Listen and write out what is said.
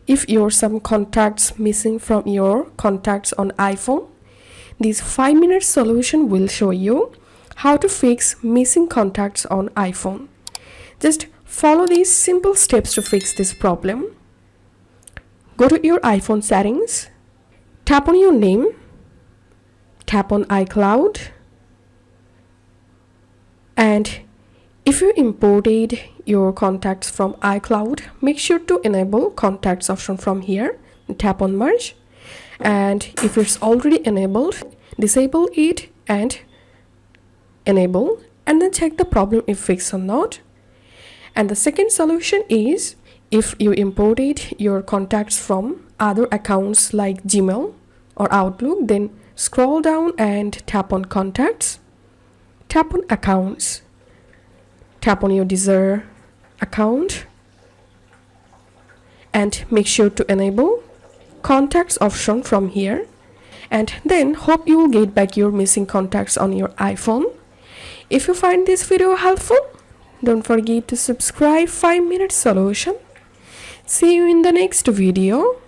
if your some contacts missing from your contacts on iPhone, this 5-minute solution will show you how to fix missing contacts on iPhone. Just follow these simple steps to fix this problem. Go to your iPhone settings, tap on your name, tap on iCloud, and if you imported your contacts from iCloud, make sure to enable contacts option from here. Tap on merge, and if it's already enabled, disable it and enable, and then check the problem if fixed or not. And the second solution is, if you imported your contacts from other accounts like Gmail or Outlook, then scroll down and tap on contacts, tap on accounts, tap on your desired account, and make sure to enable contacts option from here, and then hope you will get back your missing contacts on your iPhone. If you find this video helpful, don't forget to subscribe 5-minute solution. See you in the next video.